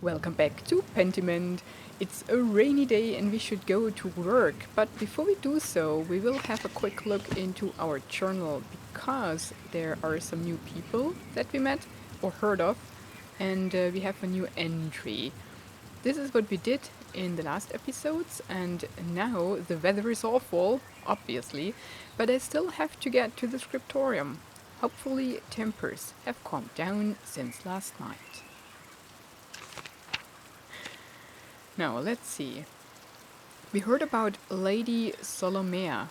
Welcome back to Pentiment. It's a rainy day and we should go to work, but before we do so, we will have a quick look into our journal because there are some new people that we met or heard of, and we have a new entry. This is what we did in the last episodes, and now the weather is awful, obviously, but I still have to get to the scriptorium. Hopefully, tempers have calmed down since last night. Now, let's see. We heard about Lady Solomea,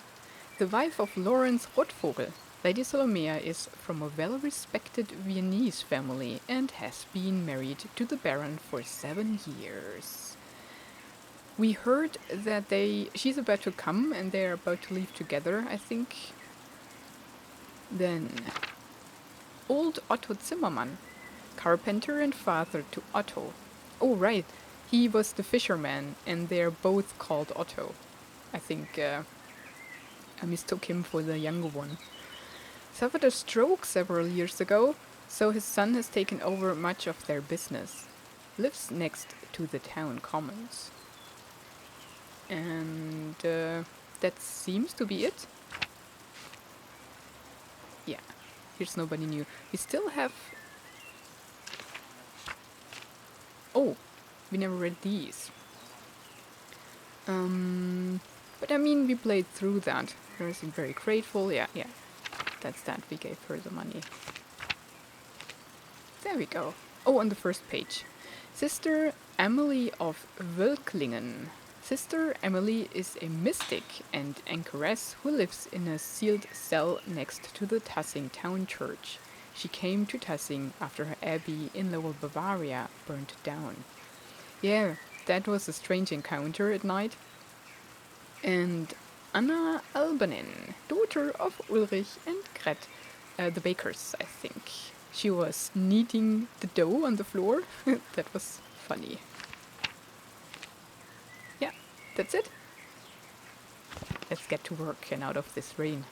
the wife of Lawrence Rotvogel. Lady Solomea is from a well-respected Viennese family and has been married to the Baron for 7 years. We heard that she's about to come and they're about to leave together, I think. Then, old Otto Zimmermann, carpenter and father to Otto. Oh, right. He was the fisherman, and they're both called Otto. I think I mistook him for the younger one. Suffered a stroke several years ago, so his son has taken over much of their business. Lives next to the town commons. And that seems to be it. Yeah, here's nobody new. We still have... Oh! We never read these. But I mean, we played through that. Very very grateful. Yeah. That's that. We gave her the money. There we go. Oh, on the first page. Sister Emily of Wölklingen. Sister Emily is a mystic and anchoress who lives in a sealed cell next to the Tassing town church. She came to Tassing after her abbey in Lower Bavaria burned down. Yeah, that was a strange encounter at night. And Anna Albanen, daughter of Ulrich and Gret, the bakers, I think. She was kneading the dough on the floor. That was funny. Yeah, that's it. Let's get to work and out of this rain.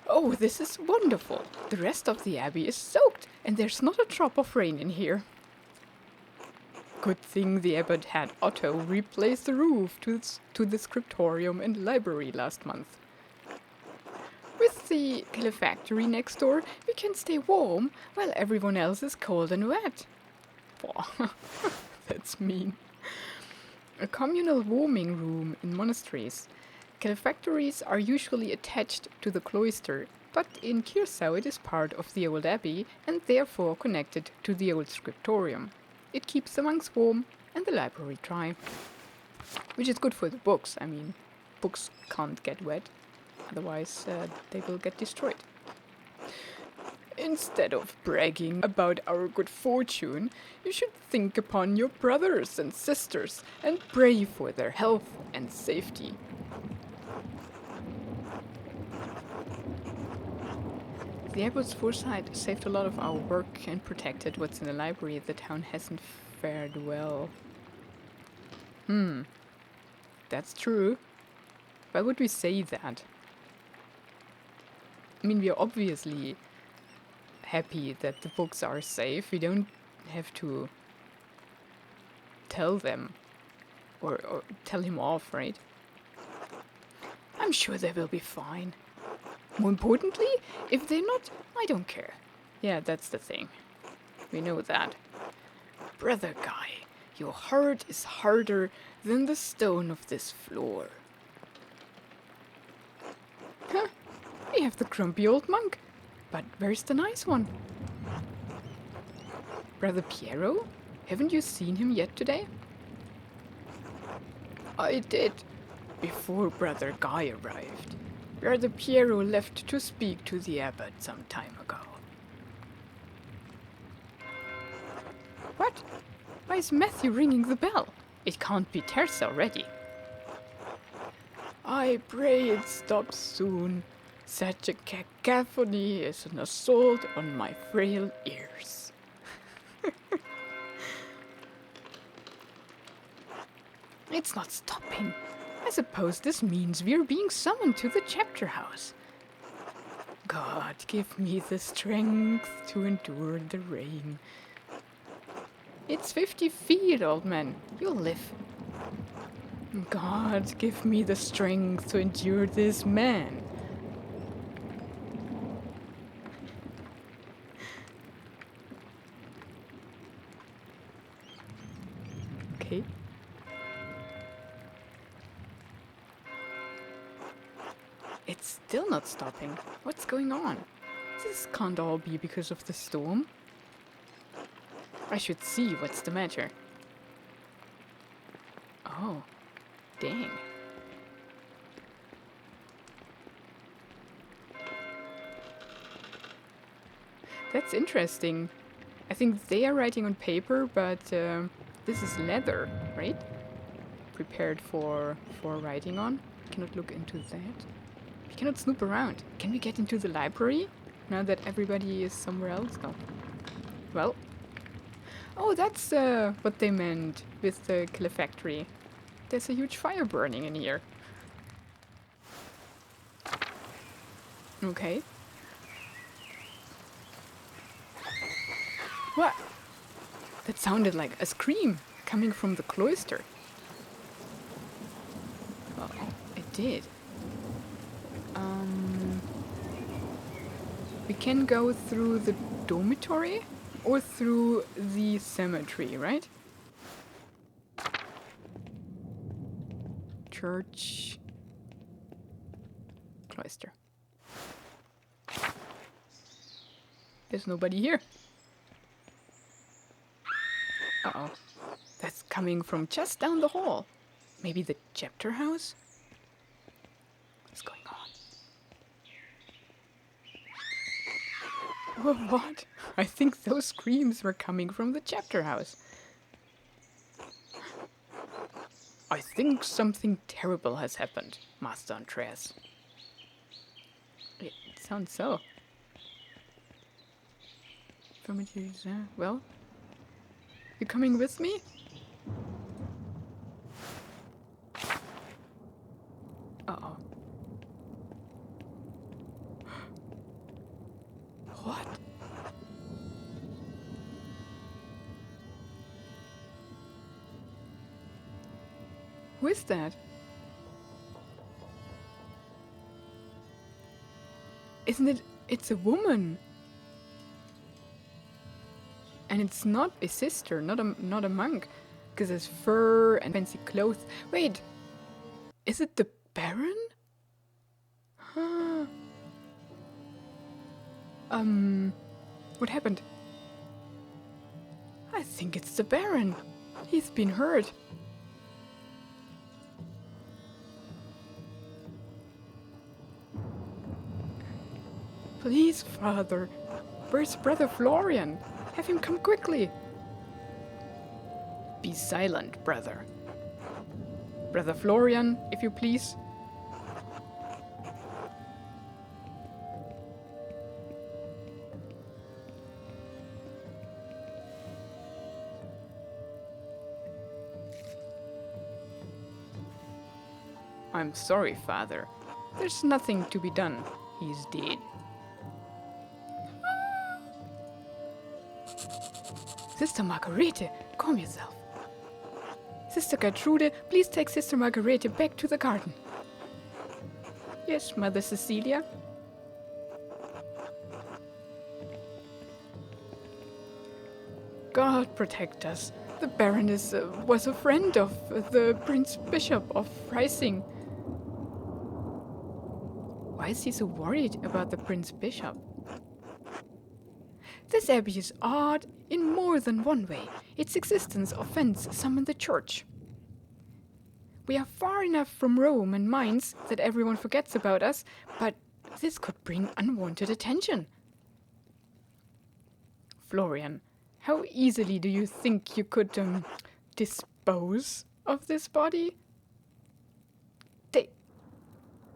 Oh, this is wonderful! The rest of the abbey is soaked, and there's not a drop of rain in here. Good thing the abbot had Otto replace the roof to the scriptorium and library last month. With the calefactory next door, we can stay warm while everyone else is cold and wet. Wow, that's mean. A communal warming room in monasteries. Calefactories are usually attached to the cloister, but in Kirsau it is part of the old abbey and therefore connected to the old scriptorium. It keeps the monks warm and the library dry. Which is good for the books. I mean, books can't get wet, otherwise they will get destroyed. Instead of bragging about our good fortune, you should think upon your brothers and sisters and pray for their health and safety. The abbot's foresight saved a lot of our work and protected what's in the library. The town hasn't fared well. That's true. Why would we say that? I mean, we are obviously happy that the books are safe. We don't have to tell them or tell him off, right? I'm sure they will be fine. More importantly, if they're not, I don't care. Yeah, that's the thing. We know that. Brother Guy, your heart is harder than the stone of this floor. Huh, we have the grumpy old monk. But where's the nice one? Brother Piero? Haven't you seen him yet today? I did, before Brother Guy arrived. Brother Piero left to speak to the abbot some time ago. What? Why is Matthew ringing the bell? It can't be Terce already. I pray it stops soon. Such a cacophony is an assault on my frail ears. It's not stopping. I suppose this means we're being summoned to the chapter house. God, give me the strength to endure the rain. It's 50 feet, old man. You'll live. God, give me the strength to endure this man. Okay. It's still not stopping. What's going on? This can't all be because of the storm. I should see what's the matter. Oh, dang. That's interesting. I think they are writing on paper, but this is leather, right? Prepared for writing on. Cannot look into that. We cannot snoop around. Can we get into the library now that everybody is somewhere else? No. Well. Oh, that's what they meant with the killer factory. There's a huge fire burning in here. Okay. What? That sounded like a scream coming from the cloister. Oh, it did. We can go through the dormitory or through the cemetery, right? Church. Cloister. There's nobody here. Uh-oh. That's coming from just down the hall. Maybe the chapter house? What's going on? Oh, what? I think those screams were coming from the chapter house. I think something terrible has happened, Master Andreas. It sounds so. Well, you coming with me? Uh-oh. What? Who is that? Isn't it? It's a woman. And it's not a sister, not a monk, because there's fur and fancy clothes. Wait, is it the Baron? Huh. What happened? I think it's the Baron. He's been hurt. Please, Father. Where's Brother Florian? Have him come quickly. Be silent, brother. Brother Florian, if you please. I'm sorry, Father. There's nothing to be done. He's dead. Sister Margarete, calm yourself. Sister Gertrude, please take Sister Margarete back to the garden. Yes, Mother Cecilia. God protect us. The Baron was a friend of the Prince Bishop of Freising. Why is he so worried about the Prince Bishop? This abbey is odd in more than one way. Its existence offends some in the church. We are far enough from Rome and Mainz that everyone forgets about us, but this could bring unwanted attention. Florian, how easily do you think you could dispose of this body?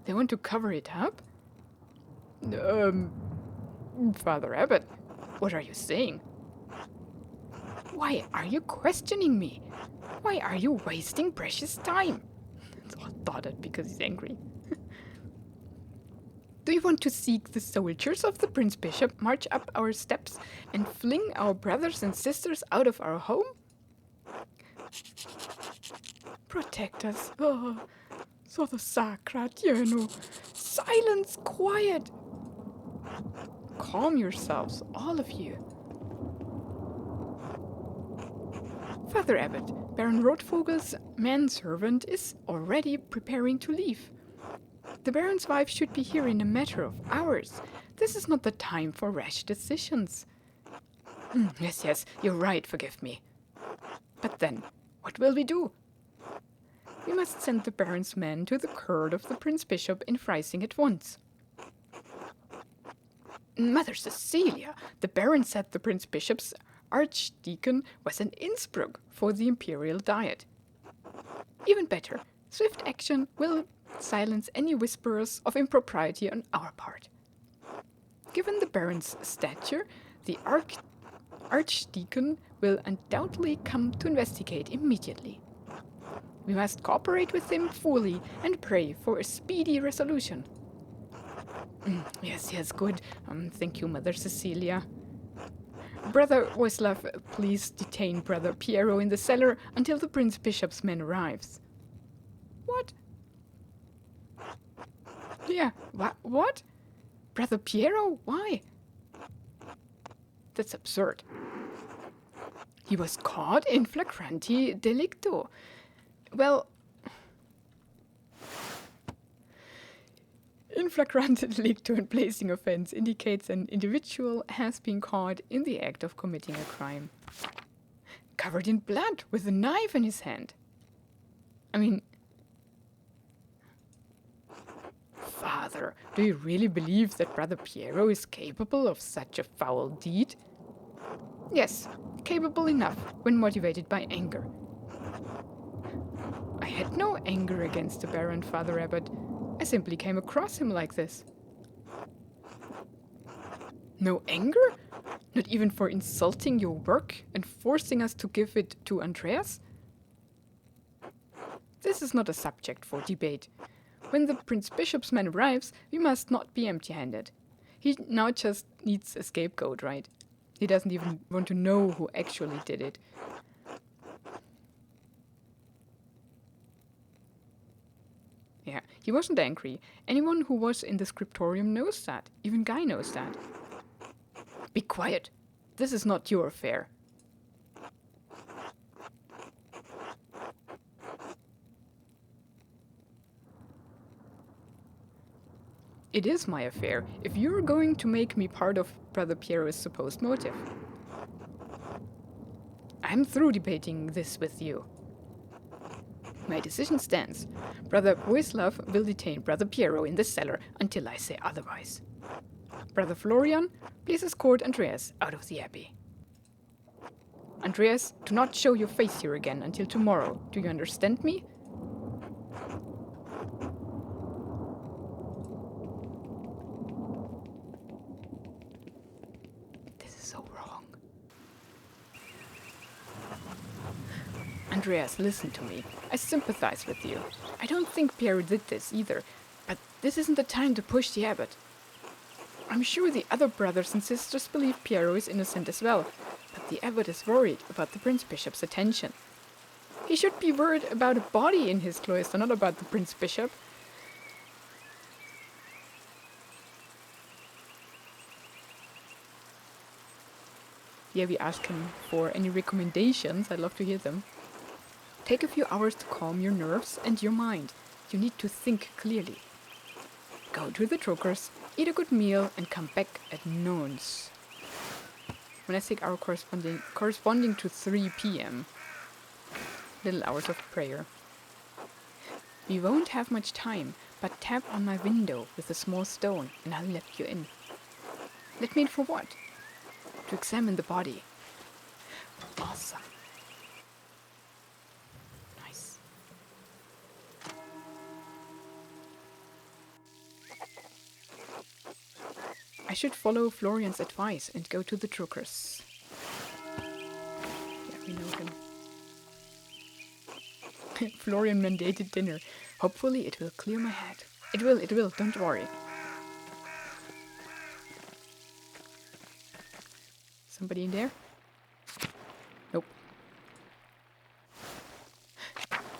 They want to cover it up? Father Abbot, what are you saying? Why are you questioning me? Why are you wasting precious time? thought it because he's angry. Do you want to seek the soldiers of the Prince Bishop, march up our steps, and fling our brothers and sisters out of our home? Protect us. Oh, so the sacra, Silence, quiet. Calm yourselves, all of you. Father Abbot, Baron Rotvogel's manservant is already preparing to leave. The Baron's wife should be here in a matter of hours. This is not the time for rash decisions. Yes, you're right, forgive me. But then, what will we do? We must send the Baron's men to the court of the Prince Bishop in Freising at once. Mother Cecilia, the Baron said the Prince Bishop's Archdeacon was in Innsbruck for the Imperial Diet. Even better, swift action will silence any whisperers of impropriety on our part. Given the Baron's stature, the Archdeacon will undoubtedly come to investigate immediately. We must cooperate with him fully and pray for a speedy resolution. Yes, good. Thank you, Mother Cecilia. Brother Voislav, please detain Brother Piero in the cellar until the Prince Bishop's man arrives. What? Yeah, what? Brother Piero? Why? That's absurd. He was caught in flagranti delicto. Well, in flagrante delicto and placing offense indicates an individual has been caught in the act of committing a crime. Covered in blood, with a knife in his hand. I mean, Father, do you really believe that Brother Piero is capable of such a foul deed? Yes, capable enough when motivated by anger. I had no anger against the Baron, Father Abbot. I simply came across him like this. No anger? Not even for insulting your work and forcing us to give it to Andreas? This is not a subject for debate. When the Prince Bishop's man arrives, we must not be empty-handed. He now just needs a scapegoat, right? He doesn't even want to know who actually did it. Yeah, he wasn't angry. Anyone who was in the scriptorium knows that. Even Guy knows that. Be quiet. This is not your affair. It is my affair, if you're going to make me part of Brother Piero's supposed motive. I'm through debating this with you. My decision stands. Brother Voislav will detain Brother Piero in the cellar until I say otherwise. Brother Florian, please escort Andreas out of the abbey. Andreas, do not show your face here again until tomorrow. Do you understand me? This is so wrong. Andreas, listen to me. I sympathize with you. I don't think Piero did this either, but this isn't the time to push the abbot. I'm sure the other brothers and sisters believe Piero is innocent as well, but the abbot is worried about the Prince Bishop's attention. He should be worried about a body in his cloister, not about the Prince Bishop. Yeah, we ask him for any recommendations. I'd love to hear them. Take a few hours to calm your nerves and your mind. You need to think clearly. Go to the Druckers, eat a good meal, and come back at noon. Monastic hour corresponding to 3 p.m. Little hours of prayer. We won't have much time, but tap on my window with a small stone and I'll let you in. Let me in for what? To examine the body. Awesome. Nice. I should follow Florian's advice and go to the Druckers. Yeah, we know him. Florian mandated dinner. Hopefully it will clear my head. It will, don't worry. Somebody in there? Nope.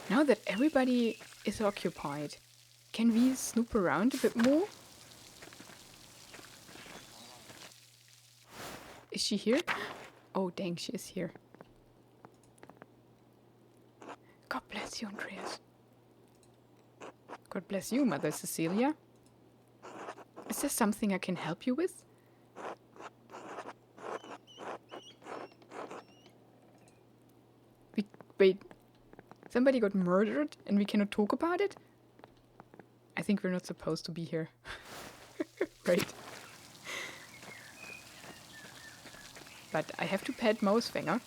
Now that everybody is occupied, can we snoop around a bit more? Is she here? Oh dang, she is here. God bless you, Andreas. God bless you, Mother Cecilia. Is there something I can help you with? Wait, somebody got murdered and we cannot talk about it? I think we're not supposed to be here. Right. But I have to pet Mausfänger.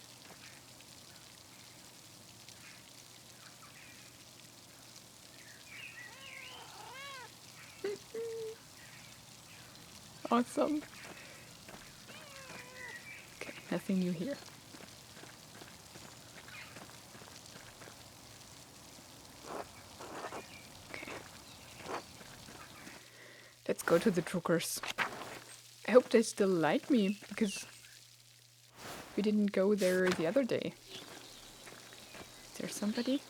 Awesome. Okay, nothing new here. Okay. Let's go to the Druckers. I hope they still like me, because we didn't go there the other day. Is there somebody?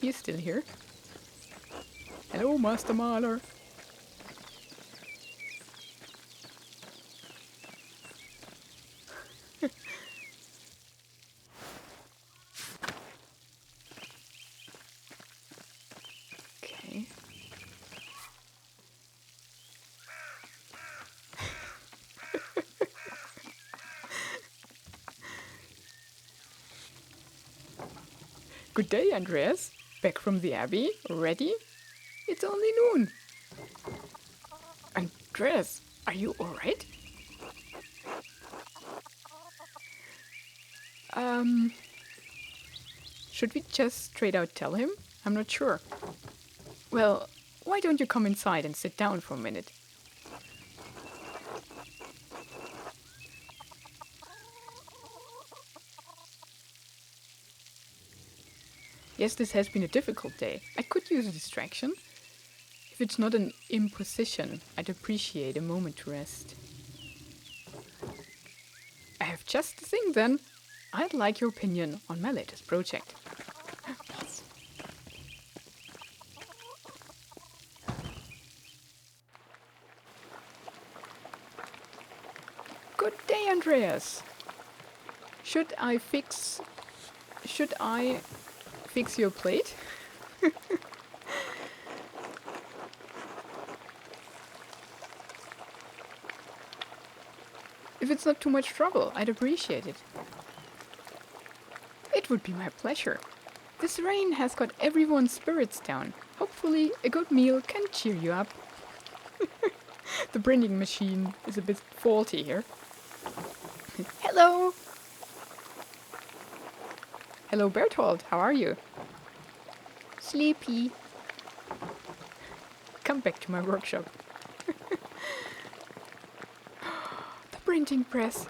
He's still here. Hello, Master Mahler. Okay. Good day, Andreas. Back from the Abbey? Ready? It's only noon. Andreas, are you alright? Should we just straight out tell him? I'm not sure. Well, why don't you come inside and sit down for a minute? Yes, this has been a difficult day. I could use a distraction. If it's not an imposition, I'd appreciate a moment to rest. I have just the thing then. I'd like your opinion on my latest project. Yes. Good day, Andreas. Should I fix your plate? If it's not too much trouble, I'd appreciate it. It would be my pleasure. This rain has got everyone's spirits down. Hopefully a good meal can cheer you up. The printing machine is a bit faulty here. Hello! Hello, Berthold, how are you? Sleepy. Come back to my workshop. The printing press.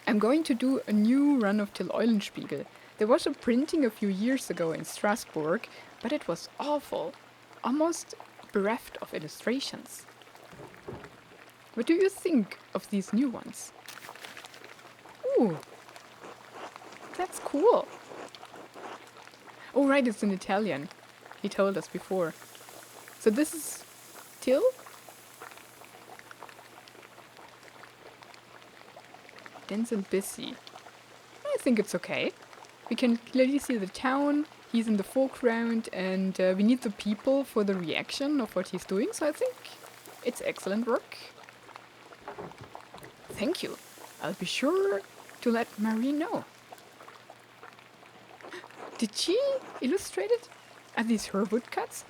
I'm going to do a new run of Till Eulenspiegel. There was a printing a few years ago in Strasbourg, but it was awful. Almost bereft of illustrations. What do you think of these new ones? Ooh, that's cool. Oh right, it's in Italian. He told us before. So this is Till? Dense and busy. I think it's okay. We can clearly see the town, he's in the foreground, and we need the people for the reaction of what he's doing, so I think it's excellent work. Thank you. I'll be sure to let Marie know. Did she illustrate it? Are these her woodcuts?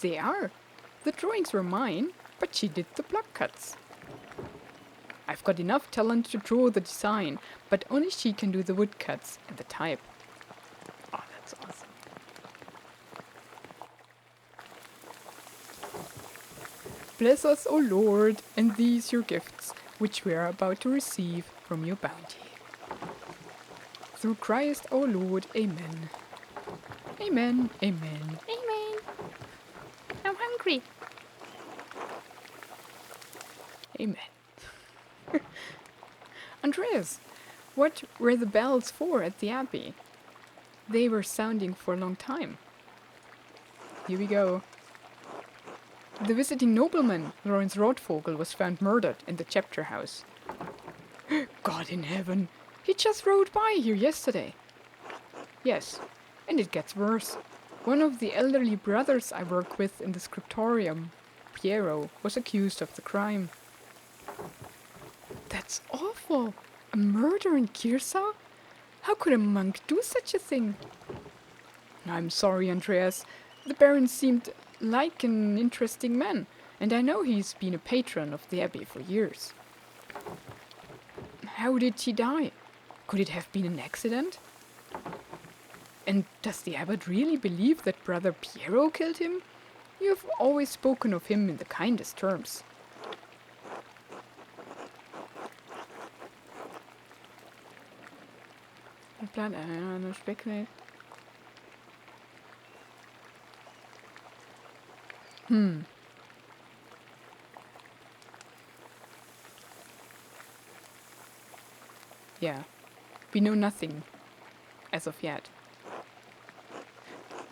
They are. The drawings were mine, but she did the block cuts. I've got enough talent to draw the design, but only she can do the woodcuts and the type. Oh, that's awesome. Bless us, O Lord, and these your gifts, which we are about to receive from your bounty. Through Christ our Lord, amen. Amen, amen, amen. I'm hungry. Amen. Andreas, what were the bells for at the Abbey? They were sounding for a long time. Here we go. The visiting nobleman, Lawrence Rothvogel, was found murdered in the chapter house. God in heaven, he just rode by here yesterday. Yes, and it gets worse. One of the elderly brothers I work with in the scriptorium, Piero, was accused of the crime. That's awful! A murder in Kiersau? How could a monk do such a thing? I'm sorry, Andreas. The Baron seemed like an interesting man, and I know he's been a patron of the Abbey for years. How did he die? Could it have been an accident? And does the abbot really believe that Brother Piero killed him? You've always spoken of him in the kindest terms. Speculate. Yeah, we know nothing, as of yet.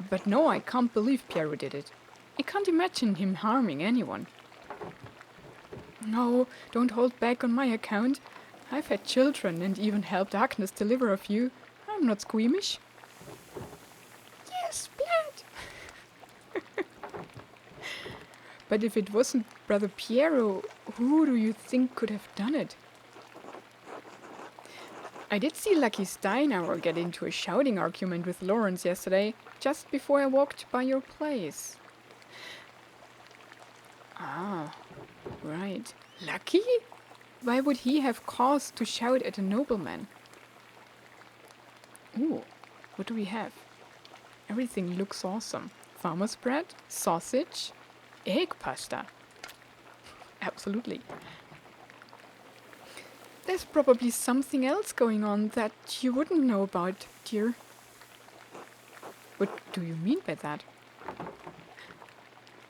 But no, I can't believe Piero did it. I can't imagine him harming anyone. No, don't hold back on my account. I've had children and even helped Agnes deliver a few. I'm not squeamish. Yes, blood! But if it wasn't Brother Piero, who do you think could have done it? I did see Lucky Steinauer get into a shouting argument with Lawrence yesterday, just before I walked by your place. Ah, right. Lucky? Why would he have cause to shout at a nobleman? Ooh, what do we have? Everything looks awesome. Farmer's bread, sausage, egg pasta. Absolutely. There's probably something else going on that you wouldn't know about, dear. What do you mean by that?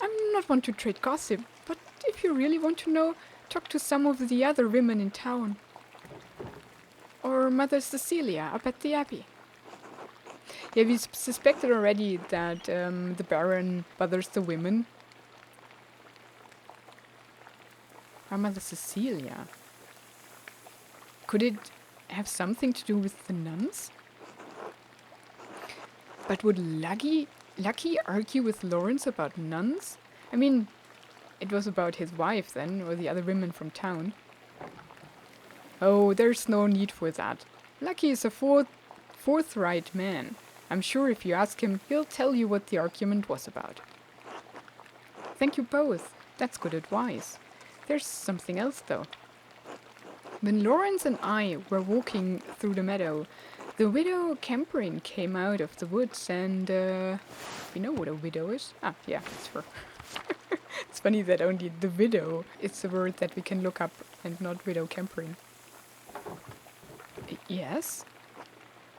I'm not one to trade gossip, but if you really want to know, talk to some of the other women in town. Or Mother Cecilia up at the Abbey. Yeah, we suspected already that the Baron bothers the women. Or Mother Cecilia. Could it have something to do with the nuns? But would Lucky argue with Lawrence about nuns? I mean, it was about his wife then, or the other women from town. Oh, there's no need for that. Lucky is a forthright man. I'm sure if you ask him, he'll tell you what the argument was about. Thank you both. That's good advice. There's something else, though. When Lawrence and I were walking through the meadow, the widow Camperine came out of the woods and, you know what a widow is? Ah, yeah, it's her. It's funny that only the widow is the word that we can look up and not widow Camperine. Yes?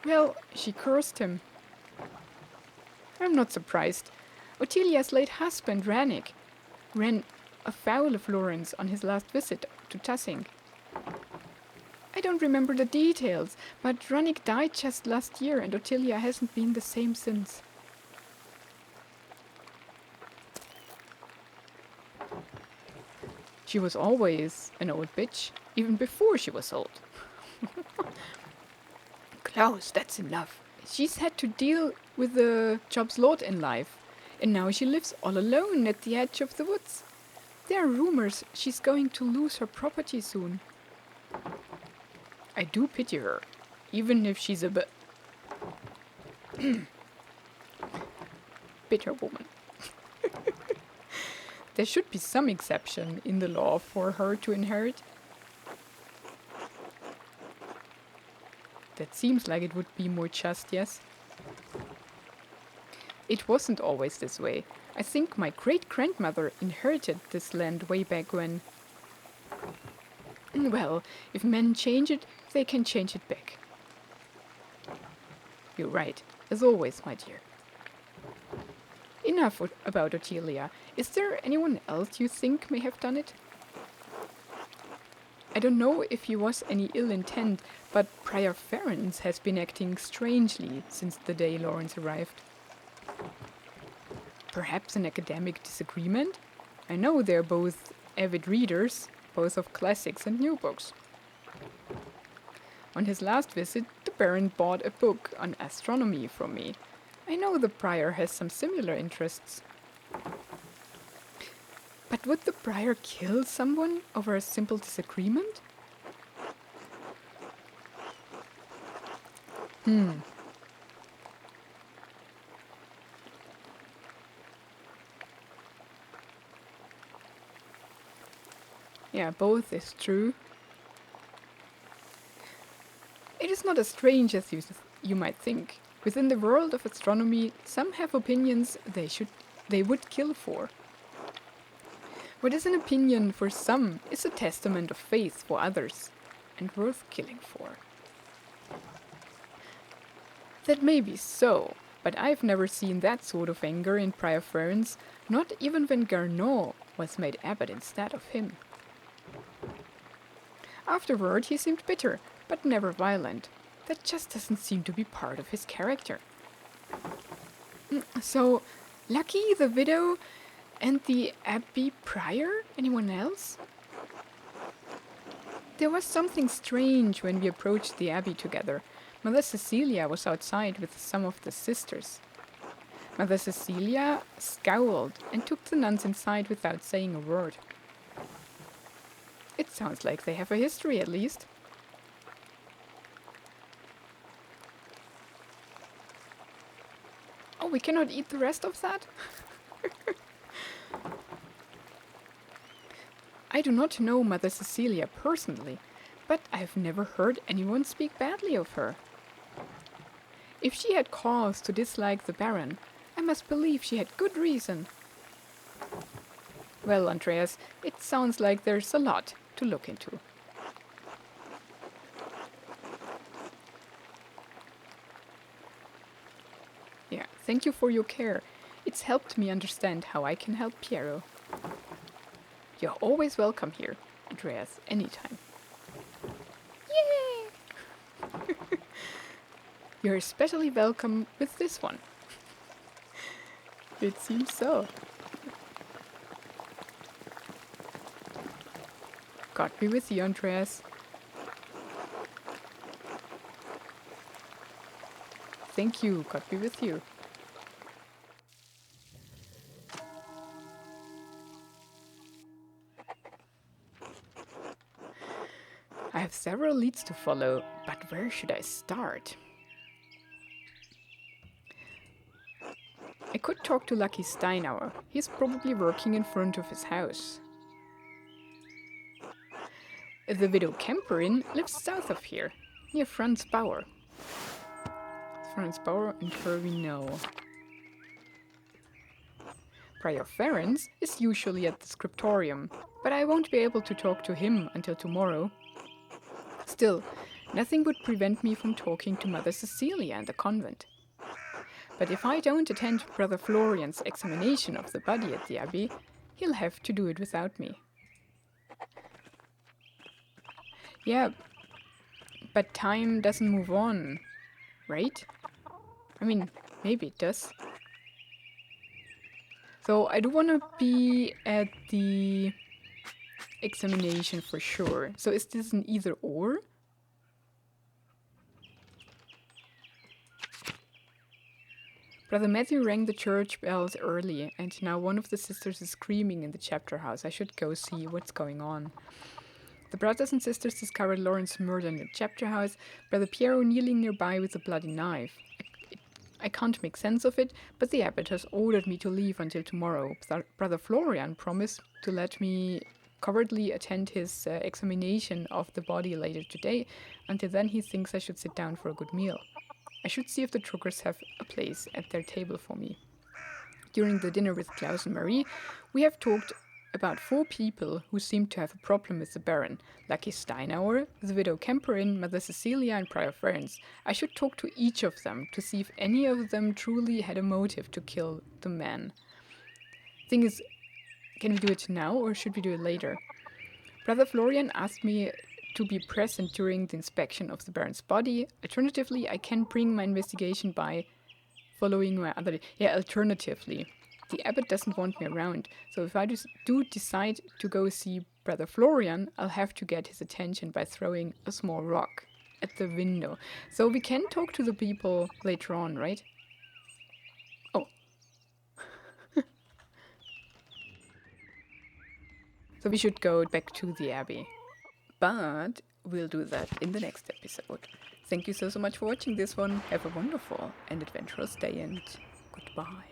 Well, she cursed him. I'm not surprised. Ottilia's late husband, Rannick, ran afoul of Lawrence on his last visit to Tussing. I don't remember the details, but Rannick died just last year and Ottilia hasn't been the same since. She was always an old bitch, even before she was old. Klaus, that's enough. She's had to deal with the job's lot in life, and now she lives all alone at the edge of the woods. There are rumors she's going to lose her property soon. I do pity her, even if she's a bitter woman. There should be some exception in the law for her to inherit. That seems like it would be more just, yes? It wasn't always this way. I think my great-grandmother inherited this land way back when. Well, if men change it, they can change it back. You're right, as always, my dear. Enough about Otelia. Is there anyone else you think may have done it? I don't know if he was any ill intent, but Prior Ferens has been acting strangely since the day Lawrence arrived. Perhaps an academic disagreement? I know they're both avid readers, both of classics and new books. On his last visit, the Baron bought a book on astronomy from me. I know the Prior has some similar interests. But would the Prior kill someone over a simple disagreement? Yeah, both is true. It is not as strange as you might think. Within the world of astronomy, some have opinions they would kill for. What is an opinion for some is a testament of faith for others, and worth killing for. That may be so, but I've never seen that sort of anger in Prior Ferens, not even when Garneau was made abbot instead of him. Afterward he seemed bitter, but never violent. That just doesn't seem to be part of his character. So, Lucky, the widow, and the Abbey Prior? Anyone else? There was something strange when we approached the Abbey together. Mother Cecilia was outside with some of the sisters. Mother Cecilia scowled and took the nuns inside without saying a word. It sounds like they have a history, at least. Oh, we cannot eat the rest of that? I do not know Mother Cecilia personally, but I've never heard anyone speak badly of her. If she had cause to dislike the Baron, I must believe she had good reason. Well, Andreas, it sounds like there's a lot to look into. Yeah, thank you for your care. It's helped me understand how I can help Piero. You're always welcome here, Andreas, anytime. Yay! You're especially welcome with this one. It seems so. God be with you, Andreas. Thank you, God be with you. I have several leads to follow, but where should I start? I could talk to Lucky Steinauer. He's probably working in front of his house. The widow Kemperin lives south of here, near Franz Bauer. Franz Bauer and her we know. Prior Ferens is usually at the scriptorium, but I won't be able to talk to him until tomorrow. Still, nothing would prevent me from talking to Mother Cecilia in the convent. But if I don't attend Brother Florian's examination of the body at the Abbey, he'll have to do it without me. Yeah, but time doesn't move on, right? I mean, maybe it does. So I do want to be at the examination for sure. So is this an either or? Brother Matthew rang the church bells early, and now one of the sisters is screaming in the chapter house. I should go see what's going on. The brothers and sisters discovered Lawrence murdered in the chapter house, Brother Piero kneeling nearby with a bloody knife. I can't make sense of it, but the abbot has ordered me to leave until tomorrow. Brother Florian promised to let me cowardly attend his examination of the body later today. Until then, he thinks I should sit down for a good meal. I should see if the Truckers have a place at their table for me. During the dinner with Klaus and Marie, we have talked about 4 people who seem to have a problem with the Baron. Lucky Steinauer, the widow Kemperin, Mother Cecilia, and Prior Ferns. I should talk to each of them to see if any of them truly had a motive to kill the man. Thing is, can we do it now or should we do it later? Brother Florian asked me to be present during the inspection of the Baron's body. Alternatively, I can bring my investigation by following my other... Yeah, alternatively. The abbot doesn't want me around, so if I do decide to go see Brother Florian, I'll have to get his attention by throwing a small rock at the window. So we can talk to the people later on, right? Oh. So we should go back to the abbey. But we'll do that in the next episode. Thank you so much for watching this one. Have a wonderful and adventurous day and goodbye.